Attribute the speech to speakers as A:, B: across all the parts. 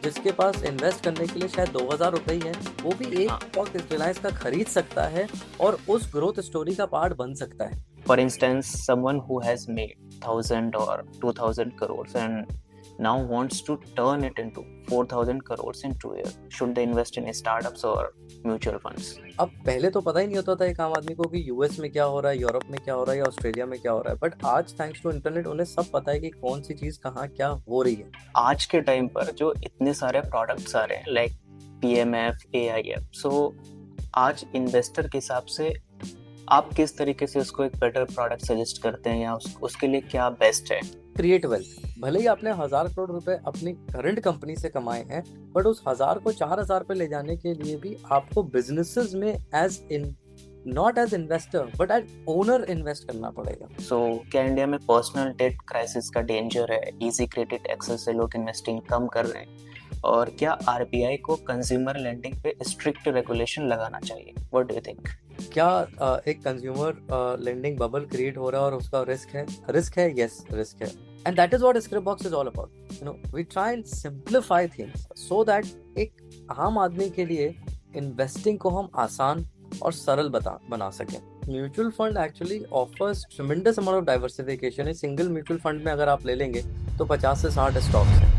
A: जिसके पास इन्वेस्ट करने के लिए शायद 2,000 रुपए ही है, वो भी एक
B: हाँ,
A: स्टॉक रिलायंस का खरीद सकता है और उस ग्रोथ स्टोरी का पार्ट बन सकता है।
B: for instance, someone who has made 1,000 or 2,000 crores and now wants to turn it into 4,000 crores in 2 years. Should they invest in startups or mutual funds?
A: अब पहले तो पता ही नहीं होता था एक आम आदमी को कि यूएस में क्या हो रहा है, यूरोप में क्या हो रहा है या ऑस्ट्रेलिया में क्या हो रहा है, बट आज थैंक्स टू इंटरनेट उन्हें सब पता है कि कौन सी चीज कहाँ क्या हो रही है।
B: आज के टाइम पर जो इतने सारे प्रोडक्ट्स आ रहे हैं लाइक पीएमएफ, एआईएफ, सो आज इन्वेस्टर के हिसाब से आप किस तरीके से उसको एक बेटर प्रोडक्ट सजेस्ट करते हैं या उसके लिए क्या बेस्ट है?
A: Create wealth. भले ही आपने 1,000 करोड़ रुपए अपनी करंट कंपनी से कमाए हैं, बट उस 1,000 को 4,000 पे ले जाने के लिए भी आपको बिजनेसेस में as in not as investor but as owner invest करना पड़ेगा।
B: सो क्या इंडिया में पर्सनल डेट क्राइसिस का डेंजर है? इजी क्रेडिट एक्सेस से लोग इन्वेस्टिंग कम कर रहे हैं, और क्या आरबीआई को कंज्यूमर लेंडिंग पे स्ट्रिक्ट रेगुलेशन लगाना चाहिए? What do you think?
A: क्या एक कंज्यूमर लेंडिंग बबल क्रिएट हो रहा है और उसका रिस्क है? रिस्क है, यस रिस्क है। And that is what Scripbox is all about. We try and simplify things so that एक आम आदमी के लिए इन्वेस्टिंग को हम आसान और सरल बना सकें। Mutual fund actually offers tremendous amount of diversification. Single mutual fund में अगर आप ले लेंगे तो 50 से 60 स्टॉक्स हैं।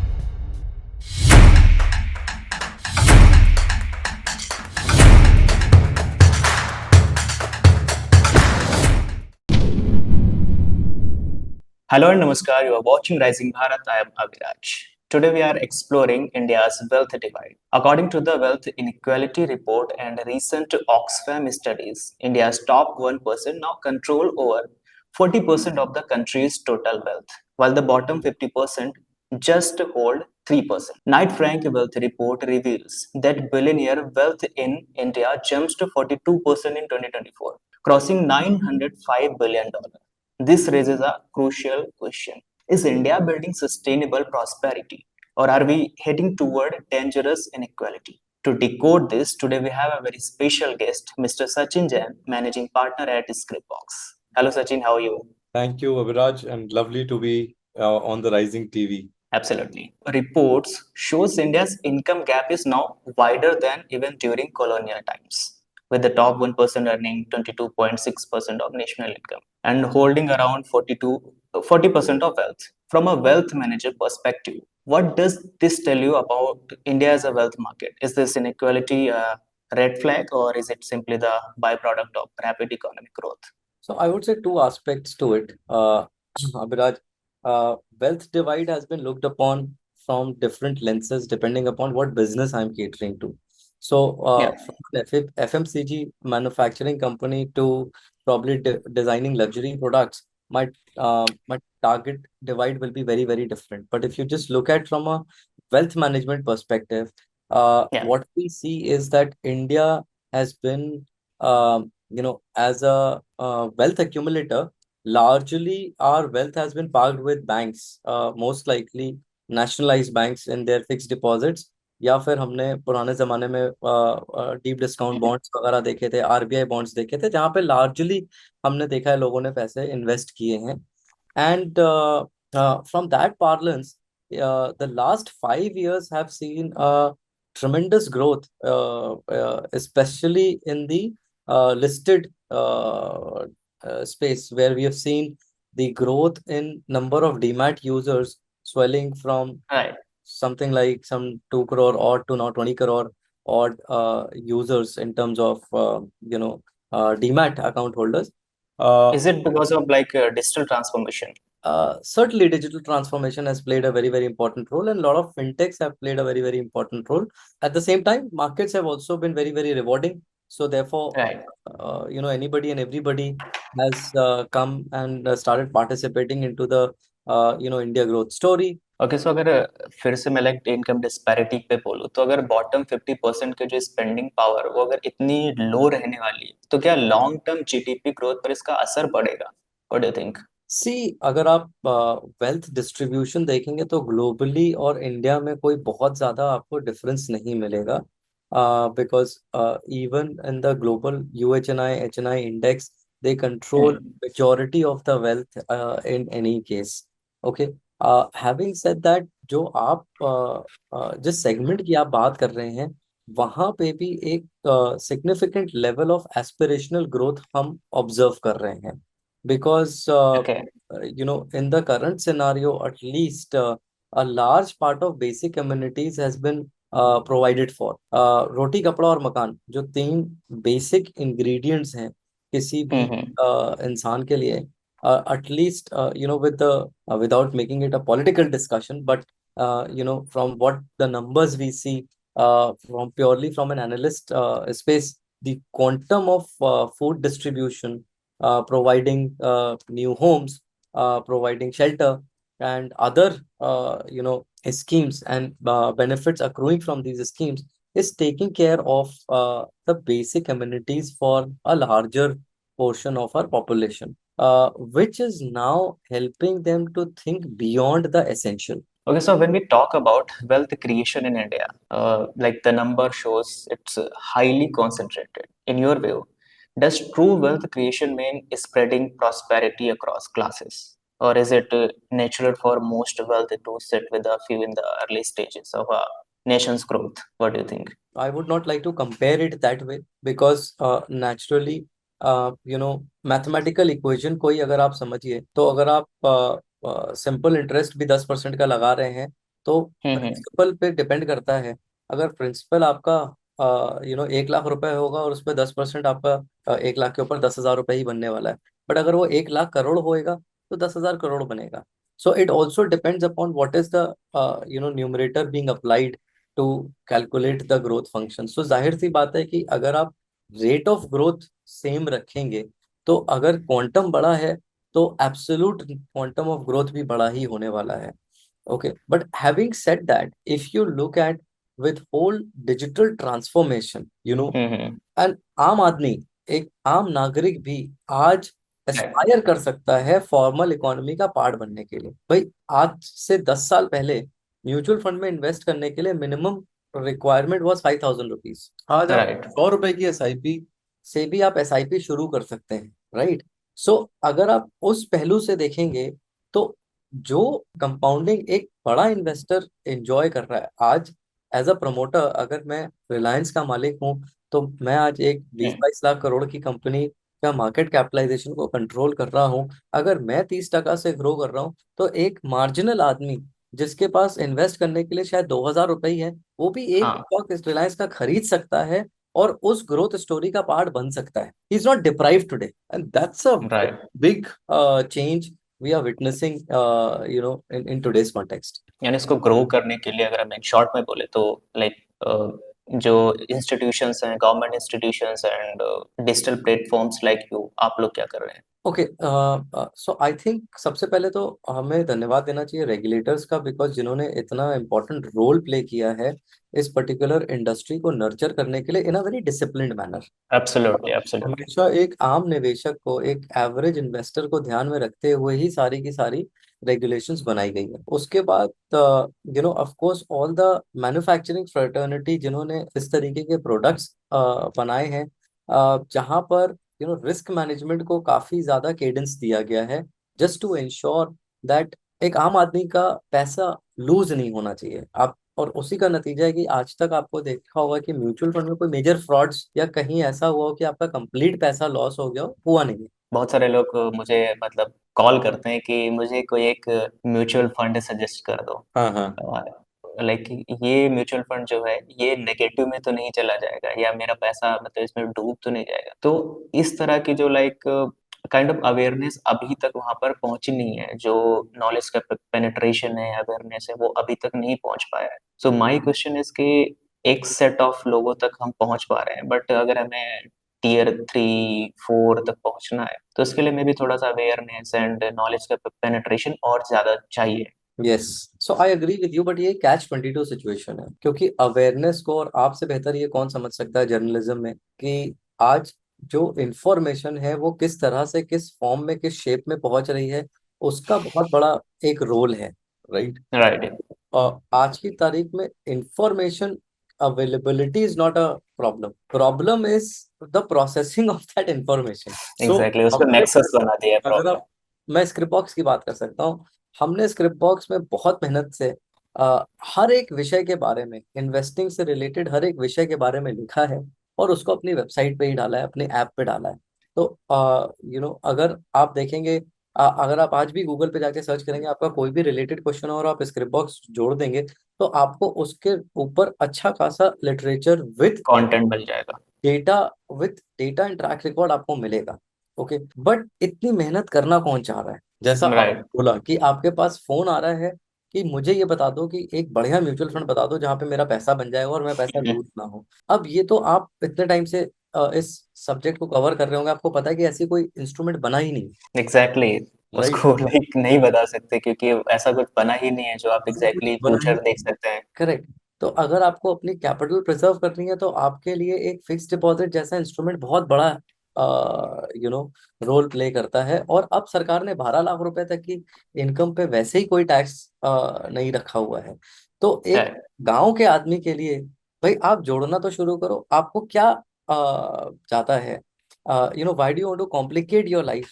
B: Hello and namaskar. You are watching Rising Bharat. I am Abhiraj. Today we are exploring India's wealth divide. According to the Wealth Inequality Report and recent Oxfam studies, India's top 1% now control over 40% of the country's total wealth, while the bottom 50% just hold 3%. Knight Frank Wealth Report reveals that billionaire wealth in India jumps to 42% in 2024, crossing $905 billion. This raises a crucial question. Is India building sustainable prosperity, or are we heading toward dangerous inequality? To decode this, today we have a very special guest, Mr. Sachin Jain, Managing Partner at Scriptbox. Hello, Sachin, how are you?
C: Thank you, Abhiraj, and lovely to be on the Rising TV.
B: Absolutely. Reports shows India's income gap is now wider than even during colonial times, with the top 1% earning 22.6% of national income and holding around 40% of wealth. From a wealth manager perspective, what does this tell you about India as a wealth market? Is this inequality a red flag, or is it simply the byproduct of rapid economic growth?
A: So I would say two aspects to it. Abhiraj, wealth divide has been looked upon from different lenses depending upon what business I'm catering to. So
B: Yeah.
A: from an FMCG manufacturing company to probably designing luxury products, my target divide will be very, very different. But if you just look at from a wealth management perspective,
B: Yeah.
A: what we see is that India has been as a wealth accumulator, largely our wealth has been parked with banks, most likely nationalized banks in their fixed deposits, या फिर हमने पुराने जमाने में deep discount bonds वगैरह देखे थे, RBI bonds देखे थे, जहाँ पे लार्जली हमने देखा है लोगों ने पैसे इन्वेस्ट किए हैं। And from that parlance, the last 5 years have seen a tremendous growth, especially in the listed space, where we have seen the growth in number of demat users swelling from
B: Right.
A: something like some 2 crore odd to now 20 crore odd users in terms of demat account holders.
B: Is it because of like digital transformation?
A: Certainly digital transformation has played a very, very important role, and a lot of fintechs have played a very, very important role. At the same time, markets have also been very, very rewarding. So therefore,
B: Right.
A: anybody and everybody has come and started participating into the India growth story.
B: Okay, so अगर फिर से मैं like income disparity पे बोलूँ, तो अगर bottom 50% के जो स्पेंडिंग पावर वो अगर इतनी लो रहने वाली है, तो क्या लॉन्ग टर्म जीडीपी ग्रोथ पर इसका असर पड़ेगा? What do you think?
A: अगर आप वेल्थ डिस्ट्रीब्यूशन देखेंगे तो ग्लोबली और इंडिया में कोई बहुत ज्यादा आपको डिफरेंस नहीं मिलेगा, because even in the global UHNI HNI index, they control majority of the wealth in any case. Okay. Having said that, जो आप जिस सेगमेंट की आप बात कर रहे हैं, वहां पे भी एक significant level of aspirational growth हम ऑब्जर्व कर रहे हैं, because
B: Okay.
A: in the current scenario, at least a large part of basic amenities has been provided for. रोटी कपड़ा और मकान, जो तीन बेसिक इंग्रेडिएंट्स हैं किसी भी
B: Mm-hmm.
A: इंसान के लिए, at least with the without making it a political discussion, but from what the numbers we see, from purely from an analyst space, the quantum of food distribution, providing new homes, providing shelter, and other schemes and benefits accruing from these schemes is taking care of the basic amenities for a larger portion of our population, which is now helping them to think beyond the essential.
B: Okay, so when we talk about wealth creation in India, like the number shows it's highly concentrated. In your view, does true wealth creation mean spreading prosperity across classes? Or is it natural for most wealth to sit with a few in the early stages of a nation's growth? What do you think?
A: I would not like to compare it that way, because naturally, mathematical equation कोई अगर आप समझिए, तो अगर आप simple interest भी 10% का लगा रहे हैं, तो
B: Mm-hmm.
A: प्रिंसिपल पे डिपेंड करता है। अगर प्रिंसिपल आपका 1 लाख रुपए होगा और उस पर 10% आपका 1 लाख के ऊपर 10,000 रुपए ही बनने वाला है, बट अगर वो 1 लाख करोड़ होएगा तो 10,000 करोड़ बनेगा। So it also depends upon what is the numerator being applied to calculate the growth function. So जाहिर सी बात है कि अगर आप रेट ऑफ ग्रोथ सेम रखेंगे, तो अगर क्वांटम बड़ा है तो एब्सोल्यूट क्वांटम ऑफ ग्रोथ भी बड़ा ही होने वाला है। Okay, but having said that, if you look at with whole digital transformation,
B: Mm-hmm.
A: And आम आदमी, एक आम नागरिक भी आज एस्पायर कर सकता है फॉर्मल इकोनॉमी का पार्ट बनने के लिए। भाई, आज से 10 साल पहले म्यूचुअल फंड में इन्वेस्ट करने के लिए मिनिमम रिक्वायरमेंट वाज 5,000 रुपीज। आज आप
B: Right.
A: 100 रुपए की एसआईपी से भी आप एसआईपी शुरू कर सकते हैं, राइट? सो अगर आप उस पहलू से देखेंगे, तो जो कंपाउंडिंग एक बड़ा इन्वेस्टर एंजॉय कर रहा है आज, एज अ प्रमोटर, अगर मैं रिलायंस का मालिक हूँ, तो मैं आज एक 20-22 लाख करोड़ की कंपनी का मार्केट कैपिटलाइजेशन को कंट्रोल कर रहा हूँ। अगर मैं 30% से ग्रो कर रहा हूँ, तो एक मार्जिनल आदमी जिसके पास इन्वेस्ट करने के लिए शायद 2,000 रुपए ही है, वो भी एक
B: हाँ.
A: स्टॉक रिलायंस का खरीद सकता है और उस ग्रोथ स्टोरी का पार्ट बन सकता है। He is not deprive today, and that's a
B: Right.
A: Big change we are witnessing in today's context.
B: यानी इसको ग्रो करने के लिए अगर हम एक शॉर्ट में बोले तो लाइक जो इंस्टीट्यूशंस हैं, government institutions and digital platforms like you, आप लोग क्या कर रहे हैं?
A: ओके, सो आई थिंक सबसे पहले तो हमें धन्यवाद देना चाहिए रेगुलेटर्स का, बिकॉज जिन्होंने इतना इम्पोर्टेंट रोल प्ले किया है इस पर्टिकुलर इंडस्ट्री को नर्चर करने के लिए in a very disciplined manner.
B: Absolutely, absolutely.
A: हमेशा एक आम निवेशक को, एक एवरेज इन्वेस्टर को ध्यान में रखते हुए ही सारी की सारी रेगुलेशंस बनाई गई है। उसके बाद of course all the manufacturing fraternity जिन्होंने इस तरीके के प्रोडक्ट्स बनाए हैं, जहां पर रिस्क मैनेजमेंट को काफी ज्यादा केडेंस दिया गया है, जस्ट टू इंश्योर दैट एक आम आदमी का पैसा लूज नहीं होना चाहिए। आप, और उसी का नतीजा है कि आज तक आपको देखा होगा कि म्यूचुअल फंड में कोई मेजर फ्रॉड्स या कहीं ऐसा हुआ हो कि आपका कंप्लीट पैसा लॉस हो गया हो, हुआ नहीं है।
B: बहुत सारे लोग मुझे मतलब कॉल करते हैं कि मुझे कोई एक म्यूचुअल फंड सजेस्ट कर दो।
C: हाँ हाँ
B: लाइक ये म्यूचुअल फंड जो है ये नेगेटिव में तो नहीं चला जाएगा, या मेरा पैसा मतलब इसमें डूब तो नहीं जाएगा। तो इस तरह की जो लाइक काइंड ऑफ अवेयरनेस अभी तक वहां पर पहुंची नहीं है, जो नॉलेज का पेनिट्रेशन है, अवेयरनेस है, वो अभी तक नहीं पहुंच पाया है। सो माय क्वेश्चन इज कि एक सेट ऑफ लोगों तक हम पहुंच पा रहे हैं, बट अगर हमें Tier 3 4 तक पहुंचना है तो उसके लिए मे भी थोड़ा सा अवेयरनेस एंड नॉलेज का पेनिट्रेशन और ज्यादा चाहिए।
A: Yes, so I agree with you, but ये Catch-22 सिचुएशन है, क्योंकि अवेयरनेस को और आपसे बेहतर ये कौन समझ सकता है जर्नलिज्म में कि आज जो इंफॉर्मेशन है वो किस तरह से, किस फॉर्म में, किस शेप में पहुंच रही है, उसका बहुत बड़ा एक रोल है, राइट?
B: राइट.
A: और आज की तारीख में information availability is not a problem, problem is the processing of that information.
B: Exactly, उसको नेक्सस बना दिया है
A: अगर
B: प्रॉब्लम.
A: आप, मैं स्क्रिप्ट बॉक्स की बात कर सकता हूँ। हमने स्क्रिप्ट बॉक्स में बहुत मेहनत से हर एक विषय के बारे में, इन्वेस्टिंग से रिलेटेड हर एक विषय के बारे में लिखा है और उसको अपनी वेबसाइट पे ही डाला है, अपने ऐप पे डाला है। तो अगर आप देखेंगे, अगर आप आज भी गूगल पे जाके सर्च करेंगे, आपका कोई भी रिलेटेड क्वेश्चन और आप स्क्रिप्ट बॉक्स जोड़ देंगे, तो आपको उसके ऊपर अच्छा खासा लिटरेचर विथ
B: कंटेंट मिल जाएगा।
A: Data, data and track record आपको मिलेगा। ओके, बट इतनी मेहनत करना कौन चाह रहा है? जैसा आपने
B: राइट।
A: बोला कि आपके पास फोन आ रहा है कि मुझे ये बता दो कि एक बढ़िया म्यूचुअल फंड बता दो जहां पे मेरा पैसा बन जाएगा और मैं पैसा लूज ना हो। अब ये तो आप इतने टाइम से इस सब्जेक्ट को कवर कर रहे होंगे, आपको पता है कि ऐसी कोई इंस्ट्रूमेंट बना ही नहीं,
B: एग्जैक्टली।
A: राइट?
B: उसको लाइक नहीं बता सकते क्योंकि ऐसा कुछ बना ही नहीं है जो आप
A: ऐसा कुछ
B: एग्जैक्टली
A: बना ही,
B: फ्यूचर देख सकते हैं।
A: करेक्ट। तो अगर आपको अपनी कैपिटल प्रिजर्व करनी है तो आपके लिए एक फिक्स डिपॉजिट जैसा इंस्ट्रूमेंट बहुत बड़ा रोल प्ले करता है। और अब सरकार ने 12 लाख रुपए तक की इनकम पे वैसे ही कोई टैक्स नहीं रखा हुआ है। तो
B: है।
A: एक गांव के आदमी के लिए, भाई आप जोड़ना तो शुरू करो। आपको क्या चाहता है? Why do you want to complicate your life?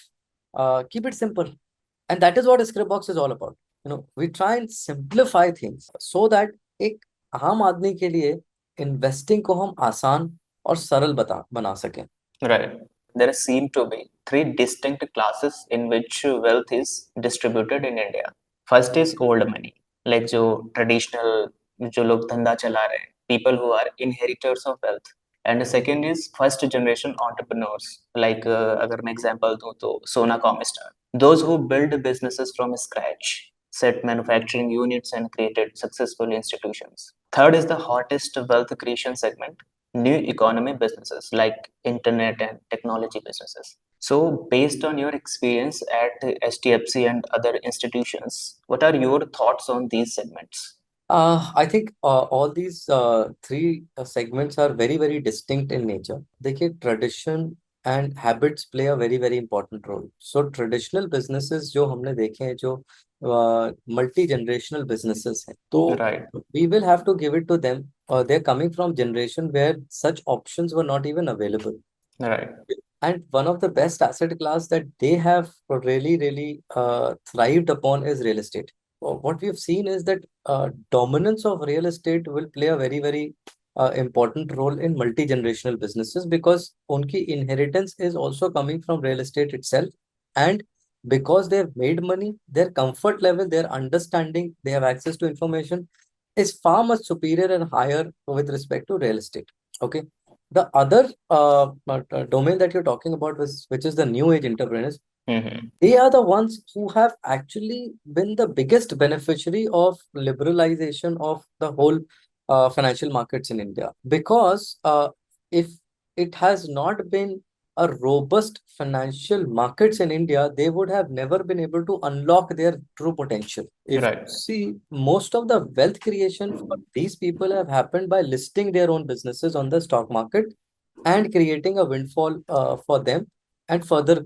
A: Keep it simple, and that is what Scriptbox is all about. We try and simplify things so that एक आम आदमी के लिए इन्वेस्टिंग को हम आसान और सरल बना सकें।
B: Right. There seem to be three distinct classes in which wealth is distributed in India. First is old money, like जो traditional जो लोग धंधा चला रहे हैं, people who are inheritors of wealth. And the second is first generation entrepreneurs, like अगर मैं example दूं तो Sona Comstar, those who build businesses from scratch, set manufacturing units and created successful institutions. Third is the hottest wealth creation segment, new economy businesses like internet and technology businesses. So, based on your experience at HDFC and other institutions, what are your thoughts on these segments?
A: I think all these three segments are very, very distinct in nature. देखिए, tradition and habits play a very, very important role. So traditional businesses जो हमने देखे हैं, जो multi generational businesses हैं, तो
B: Right.
A: we will have to give it to them. They're coming from generation where such options were not even available.
B: Right.
A: And one of the best asset class that they have really, really thrived upon is real estate. What we've seen is that dominance of real estate will play a very, very important role in multi-generational businesses because unki inheritance is also coming from real estate itself. And because they've made money, their comfort level, their understanding, they have access to information is far much superior and higher with respect to real estate. Okay. The other domain that you're talking about, which is the new age entrepreneurs,
B: Mm-hmm.
A: they are the ones who have actually been the biggest beneficiary of liberalization of the whole financial markets in India. Because if it has not been a robust financial markets in India, they would have never been able to unlock their true potential. If you
B: Right.
A: see, most of the wealth creation for these people have happened by listing their own businesses on the stock market and creating a windfall for them and further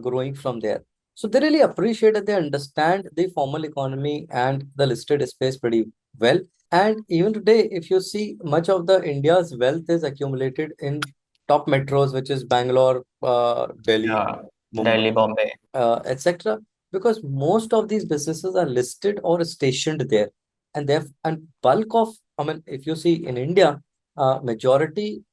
A: growing from there. So they really appreciate that they understand the formal economy and the listed space pretty well. And even today, if you see, much of the India's wealth is accumulated in top metros, which is Bangalore, Delhi,
B: Yeah.
A: Mumbai,
B: Delhi, Bombay.
A: etc. Because most of these businesses are listed or stationed there, and bulk of, I mean, if you see in India, majority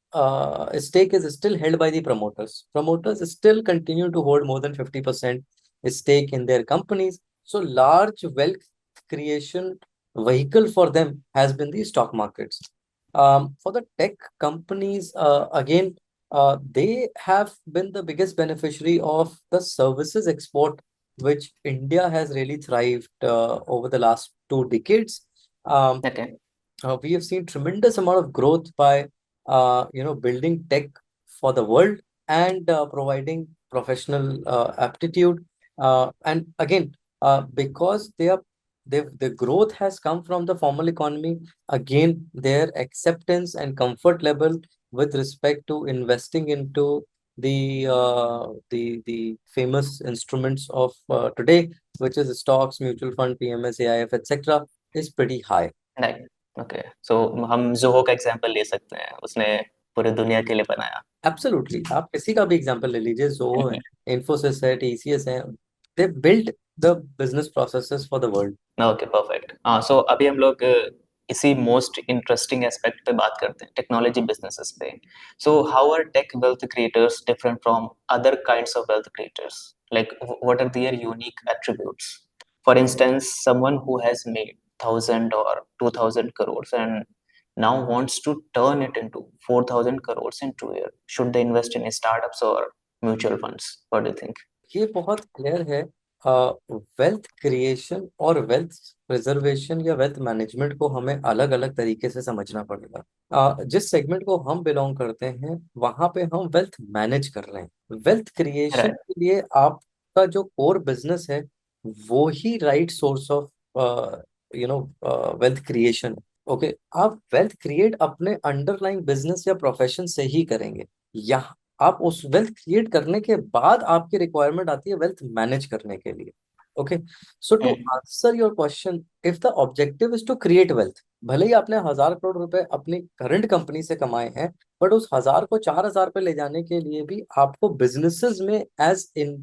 A: stake is still held by the promoters. Promoters still continue to hold more than 50% stake in their companies. So large wealth creation vehicle for them has been the stock markets. For the tech companies, again, they have been the biggest beneficiary of the services export, which India has really thrived over the last 2 decades.
B: Okay.
A: We have seen tremendous amount of growth by building tech for the world and providing professional aptitude. And again, because the growth has come from the formal economy, again their acceptance and comfort level with respect to investing into the famous instruments of today, which is stocks, mutual fund, PMS, AIF, etc., is pretty high.
B: Right. Okay. So हम Zoho का example ले सकते हैं, उसने पूरी दुनिया के लिए बनाया।
A: एब्सोल्युटली, आप किसी का भी एग्जांपल ले लीजिए, जो है इन्फोसिस है, TCS है, they built the business processes for the world.
B: Okay perfect. हाँ, सो अभी हम लोग इसी मोस्ट इंटरेस्टिंग एस्पेक्ट पे बात करते हैं, टेक्नोलॉजी बिजनेसेस पे। So how are tech wealth creators different from other kinds of wealth creators? Like what are their unique attributes? For instance, someone who has made 1000 or 2000 crores and now wants to turn it into 4000 crores in 2 years, should they invest in startups or mutual funds? What do you think?
A: ये बहुत clear है। Wealth creation और wealth preservation या wealth management को हमें अलग अलग तरीके से समझना पड़ेगा। जिस सेगमेंट को हम बिलोंग करते हैं वहां पे हम वेल्थ मैनेज कर रहे हैं। Wealth creation
B: Right.
A: के लिए आपका जो कोर बिजनेस है वो ही right source of wealth creation. Okay, आप वेल्थ क्रिएट अपने अंडरलाइंग बिजनेस या प्रोफेशन से ही करेंगे। यहाँ आप उस वेल्थ क्रिएट करने के बाद आपकी रिक्वायरमेंट आती है वेल्थ मैनेज करने के लिए। Okay, so to answer your question, if the objective is to create wealth, भले ही आपने 1000 करोड़ रुपए अपनी करंट कंपनी से कमाए हैं, बट उस 1000 को 4000 पे ले जाने के लिए भी आपको बिजनेसेस में as in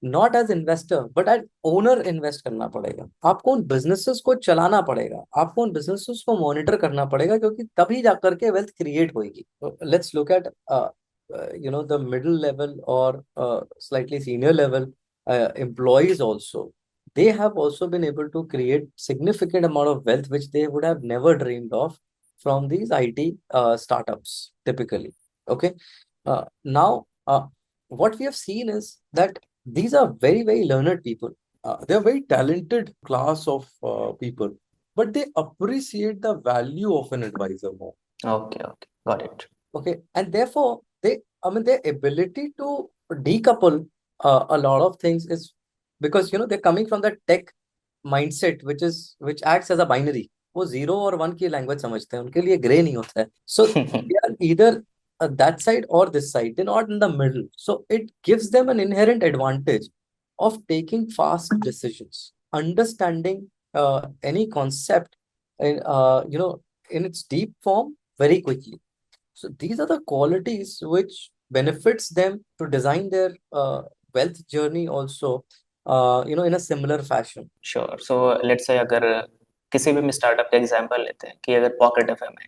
A: not as investor but as owner invest करना पड़ेगा। आपको उन बिजनेसेस को चलाना पड़ेगा, आपको उन बिजनेसेस को मॉनिटर करना पड़ेगा, क्योंकि तभी जाकर के वेल्थ क्रिएट होगी। Let's look at the middle level or slightly senior level employees also. They have also been able to create significant amount of wealth which they would have never dreamed of from these IT startups typically. Okay, now what we have seen is that these are very very learned people.
C: They are very talented class of people, but they appreciate the value of an advisor more.
B: Okay, okay, got it.
A: Okay, and therefore their ability to decouple a lot of things is because they're coming from the tech mindset which acts as a binary. वो zero और one की language समझते हैं, उनके लिए grey नहीं होता है। So they are either that side or this side, they're not in the middle, so it gives them an inherent advantage of taking fast decisions, understanding any concept in its deep form very quickly. So these are the qualities which benefits them to design their wealth journey also, in a similar fashion.
B: Sure. So let's say अगर किसी भी startup का example लेते हैं कि अगर pocket FM है,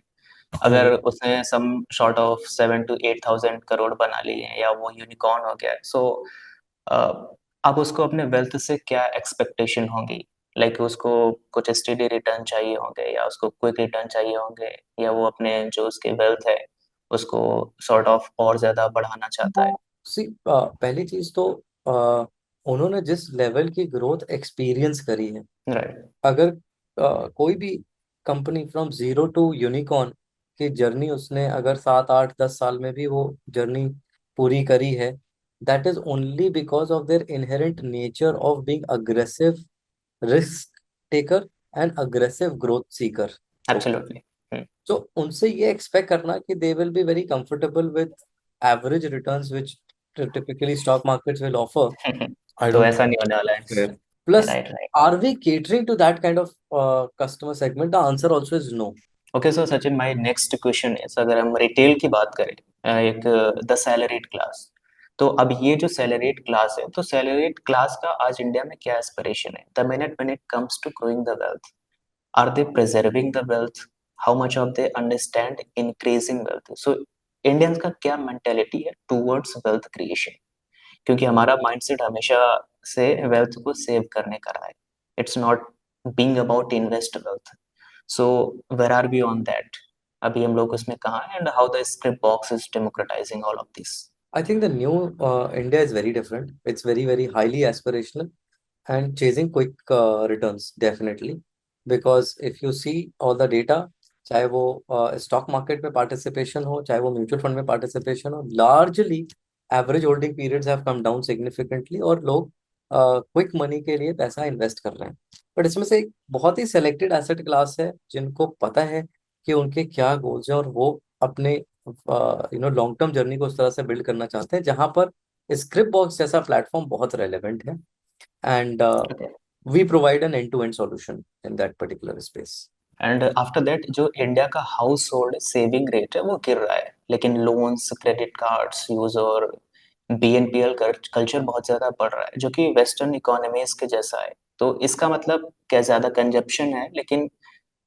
B: अगर उसने some sort of 7 to 8,000 crore बना लिए हैं या वो यूनिकॉर्न हो गया है, सो अब उसको अपने वेल्थ से क्या एक्सपेक्टेशन होंगी? लाइक उसको कुछ स्टेडी रिटर्न चाहिए होंगे या उसको क्विक रिटर्न चाहिए होंगे, या वो अपने जो उसके वेल्थ है उसको सॉर्ट ऑफ और ज्यादा बढ़ाना चाहता है?
A: पहली चीज तो उन्होंने जिस लेवल की ग्रोथ एक्सपीरियंस करी है,
B: राइट।
A: अगर कोई भी company from zero to unicorn की जर्नी उसने अगर 7 8 10 साल में भी वो जर्नी पूरी करी है, that is only because of their inherent nature of being aggressive risk taker and aggressive growth Sikar.
B: Absolutely.
A: तो उनसे ये एक्सपेक्ट करना कि they will be very comfortable with average returns which typically stock markets will offer.
C: I
B: तो
C: don't
B: ऐसा नहीं होने वाला है।
C: think
A: Plus,
B: right right.
A: are we catering to that kind of customer segment? The answer also is no.
B: Okay, so Sachin, my next question is, अगर हम retail की बात करें, एक द सैलरीड क्लास, तो अब ये जो सैलरीड क्लास है, तो सैलरीड क्लास का आज इंडिया में क्या एस्पिरेशन है? The minute when it comes to growing the wealth, are they preserving the wealth? How much of they understand increasing wealth? So Indians का क्या मेंटेलिटी है टुवर्ड्स वेल्थ क्रिएशन? क्योंकि हमारा माइंडसेट हमेशा से वेल्थ को सेव करने का रहा है, it's not being about invest wealth. So where are we on that? अभी हम लोग उसमें कहाँ हैं, and how the Scripbox is democratising all of this?
A: I think the new India is very different. It's very, very highly aspirational and chasing quick returns, definitely. Because if you see all the data, चाहे वो stock market में participation हो, चाहे वो mutual fund में participation हो, largely average holding periods have come down significantly और लोग क्विक मनी के लिए पैसा इन्वेस्ट कर रहे हैं। बट इसमें से एक बहुत ही सेलेक्टेड एसेट क्लास है जिनको पता है कि उनके क्या गोल्स हैं और वो अपने लॉन्ग टर्म जर्नी को उस तरह से बिल्ड करना चाहते हैं जहां पर स्क्रिप्ट बॉक्स जैसा प्लेटफॉर्म बहुत रेलेवेंट है। And we provide an end to end solution in that particular space.
B: And after that, जो इंडिया का हाउस होल्ड सेविंग रेट है वो गिर रहा है, लेकिन लोन्स, क्रेडिट कार्ड्स यूज और BNPL कल्चर बहुत ज्यादा बढ़ रहा है जो कि वेस्टर्न इकोनॉमीज के जैसा है। तो इसका मतलब क्या ज्यादा कंजप्शन है, लेकिन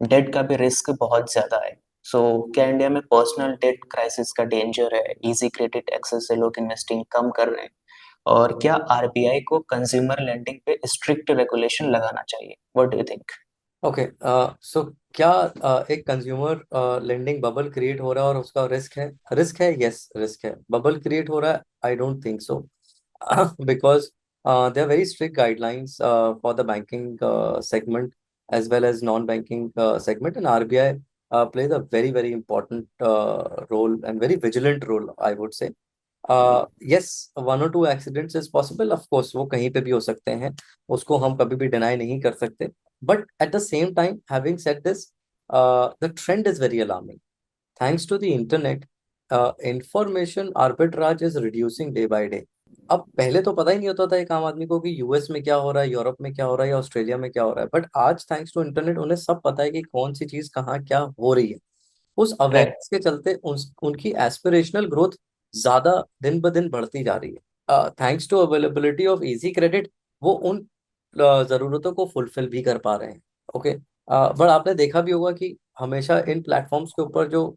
B: डेट का भी रिस्क बहुत ज्यादा है। सो क्या इंडिया में पर्सनल डेट क्राइसिस का डेंजर है? इजी क्रेडिट एक्सेस से लोग इन्वेस्टिंग कम कर रहे हैं, और क्या आरबीआई को कंज्यूमर लेंडिंग पे स्ट्रिक्ट रेगुलेशन लगाना चाहिए? What do you think?
A: Okay, so क्या एक कंज्यूमर लेंडिंग बबल क्रिएट हो रहा है और उसका रिस्क है, यस रिस्क है। बबल क्रिएट हो रहा है, I don't think so, because there are very strict guidelines for the banking segment as well as non-banking segment, and RBI plays a very, very important role and very vigilant role, I would say. Yes, one or two accidents is possible, of course, वो कहीं पे भी हो सकते हैं, उसको हम कभी भी डिनाई नहीं कर सकते. But at the same time, having said this, the trend is very alarming. Thanks to the internet, information arbitrage is reducing day by day. अब पहले तो पता ही नहीं होता था एक आम आदमी को कि यूएस में क्या हो रहा है, यूरोप में क्या हो रहा है या ऑस्ट्रेलिया में क्या हो रहा है, बट आज थैंक्स टू इंटरनेट उन्हें सब पता है कि कौन सी चीज कहाँ क्या हो रही है. उस
B: राइट।
A: अवेयरनेस के चलते उनकी एस्पिरेशनल ग्रोथ ज्यादा दिन ब दिन बढ़ती जा रही है. Thanks to availability of easy credit, वो उन जरूरतों को फुलफिल भी कर पा रहे हैं. ओके, बट आपने देखा भी होगा कि हमेशा इन प्लेटफॉर्म्स के ऊपर जो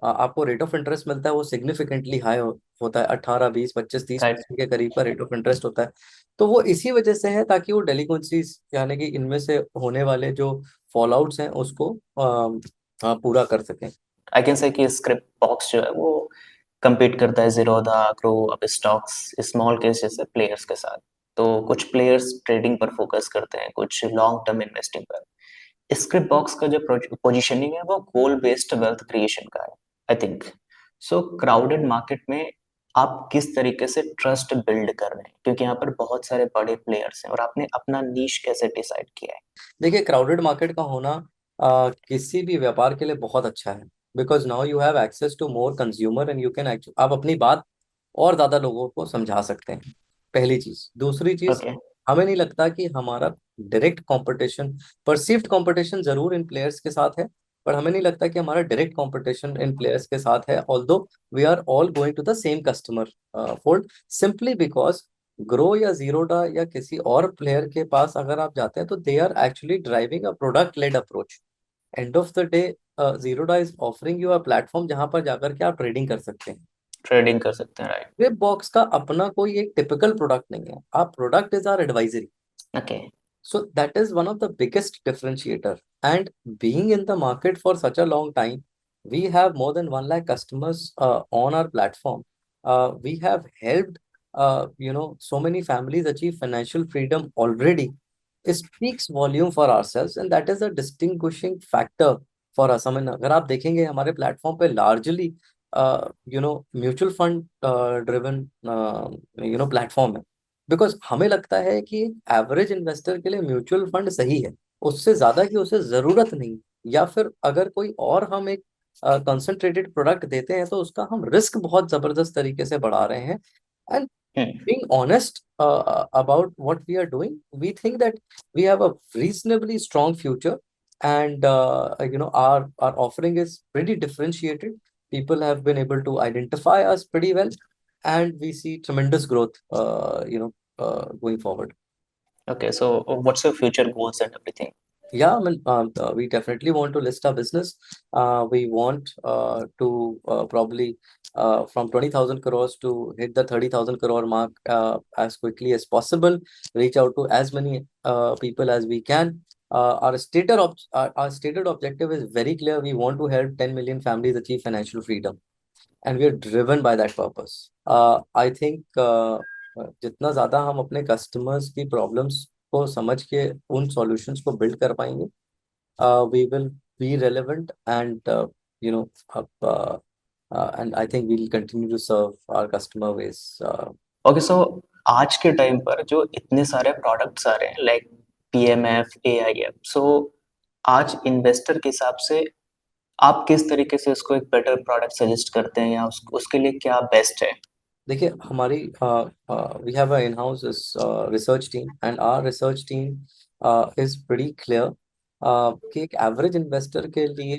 A: आपको रेट ऑफ इंटरेस्ट मिलता है वो सिग्निफिकेंटली हाई होता है, 18, 20, 25, 30%
B: राइट।
A: के करीब का रेट ऑफ इंटरेस्ट होता है. तो वो इसी वजह से है ताकि वो डेलिक्वेंसीज यानी कि इनमें से होने वाले जो फॉल आउट्स हैं उसको पूरा कर सकें.
B: आई कैन से कि स्क्रिप्ट बॉक्स जो है वो compete करता है Zerodha, grow, up stocks, small case जैसे प्लेयर्स के साथ। तो कुछ प्लेयर्स ट्रेडिंग पर फोकस करते हैं, कुछ लॉन्ग टर्म इन्वेस्टिंग पर। स्क्रिप्ट बॉक्स का जो पोजीशनिंग है वो गोल बेस्ड वेल्थ क्रिएशन का है, I think. So crowded market में आप किस तरीके से ट्रस्ट बिल्ड कर रहे हैं, क्योंकि यहाँ पर बहुत सारे बड़े प्लेयर्स हैं, और आपने अपना नीश कैसे डिसाइड किया है?
A: देखिए, क्राउडेड मार्केट का होना किसी भी व्यापार के लिए बहुत अच्छा है, because now you have access to more consumer and you can आप अपनी बात और ज्यादा लोगों को समझा सकते हैं. पहली चीज. दूसरी चीज,
B: ओके।
A: हमें नहीं लगता कि हमारा डायरेक्ट कंपटीशन, परसीव्ड कंपटीशन जरूर इन प्लेयर्स के साथ है, पर हमें नहीं लगता कि हमारा डायरेक्ट कंपटीशन इन प्लेयर्स के साथ है, although we are all going to the same customer fold, simply because Groww या जीरोडा या किसी और प्लेयर के पास अगर आप जाते हैं तो they are actually driving a product led approach. End of the day Zerodha is offering you a platform जहां पर जाकर के आप ट्रेडिंग कर सकते हैं.
B: ट्रेडिंग कर सकते हैं, राइट।
A: वेब बॉक्स का अपना कोई एक टिपिकल प्रोडक्ट नहीं है, आप product is our advisory.
B: Okay.
A: So that is one of the biggest differentiator. And being in the market for such a long time, we have more than 1 lakh customers on our platform. We have helped, so many families achieve financial freedom already. It speaks volume for ourselves, and that is a distinguishing factor for us. I mean, अगर आप देखेंगे हमारे platform पे largely, mutual fund driven platform है, because हमें लगता है कि एवरेज इन्वेस्टर के लिए म्यूचुअल फंड सही है, उससे ज्यादा की उसे जरूरत नहीं. या फिर अगर कोई और हम एक कंसंट्रेटेड प्रोडक्ट देते हैं तो उसका हम रिस्क बहुत जबरदस्त तरीके से बढ़ा रहे हैं. And
B: hmm.
A: being honest about what we are doing, we think that we have a reasonably strong future, and our offering is pretty differentiated. People have been able to identify us pretty well, and we see tremendous growth, going forward.
B: Okay, so what's your future goals and everything?
A: Yeah, I mean, we definitely want to list our business. We want to probably from 20,000 crores to hit the 30,000 crore mark as quickly as possible, reach out to as many people as we can. Our stated objective is very clear. We want to help 10 million families achieve financial freedom, and we are driven by that purpose. I think जितना ज़्यादा हम अपने customers की problems को समझ के उन solutions को बिल्ड कर पाएंगे, we will be relevant, and you know uh, and I think we'll continue to serve our customer base.
B: Okay, so आज के टाइम पर जो इतने सारे प्रोडक्ट्स आ रहे हैं, लाइक पीएमएफ, एआईएफ, सो आज इन्वेस्टर के हिसाब से आप किस तरीके से उसको एक बेटर प्रोडक्ट सजेस्ट करते हैं, या उसके लिए क्या बेस्ट है?
A: देखिए, हमारी we have a in house research team, and our research team is pretty clear कि एक एवरेज इन्वेस्टर के लिए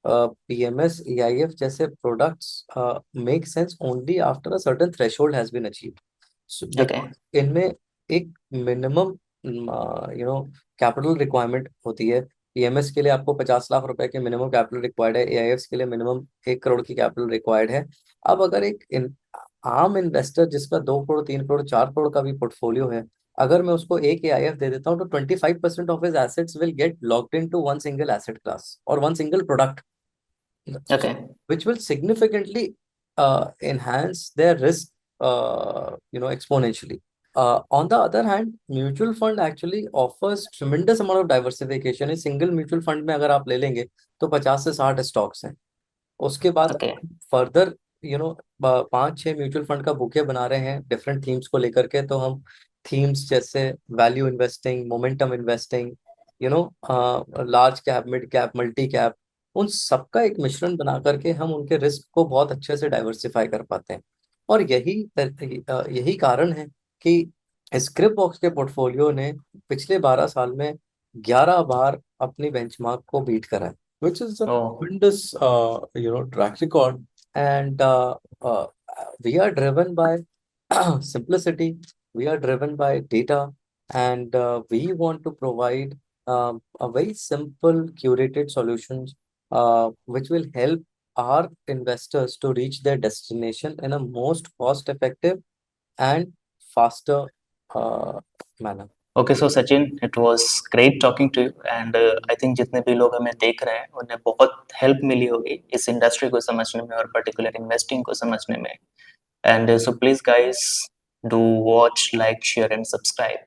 A: PMS, EIF जैसे products make sense only after a certain threshold has been achieved. So,
B: Okay.
A: because इनमें एक minimum capital requirement होती है. PMS के लिए आपको 50 लाख रुपए के मिनिमम कैपिटल रिक्वायर्ड है. AIFs के लिए मिनिमम 1 करोड़ की कैपिटल रिक्वायर्ड है. अब अगर एक आम इन्वेस्टर जिसका 2 करोड़ 3 करोड़ 4 करोड़ का भी पोर्टफोलियो है, अगर मैं उसको एक AIF दे देता हूँ तो 25% of his assets will get locked in to one single asset class और one single product,
B: Okay.
A: which will significantly enhance their risk, exponentially. On the other hand, mutual fund actually offers tremendous amount of diversification. इस single mutual fund में अगर आप ले लेंगे तो 50 से 60 stocks हैं. उसके बाद
B: Okay.
A: फर्दर 5-6 म्यूचुअल फंड का बुके बना रहे हैं डिफरेंट थीम्स को लेकर के. तो हम थीम्स जैसे value investing, momentum investing, large cap, mid cap, multi cap, उन सबका एक मिश्रण बना करके हम उनके रिस्क को बहुत अच्छे से डाइवर्सिफाई कर पाते हैं. और यही कारण है कि स्क्रिप बॉक्स के पोर्टफोलियो ने पिछले 12 साल में 11 बार अपनी बेंचमार्क को बीट करा है.
C: which is a
B: Oh.
C: tremendous, track record.
A: And we are driven by simplicity, we are driven by data, and we want to provide a very simple curated solutions which will help our investors to reach their destination in a most cost effective and faster manner.
B: Okay so Sachin, it was great talking to you and I think जितने भी लोग हमें देख रहे हैं उन्हें बहुत help मिली होगी इस इंडस्ट्री को समझने में और पर्टिकुलर इन्वेस्टिंग को समझने में. And so please guys, do watch, like, share and subscribe.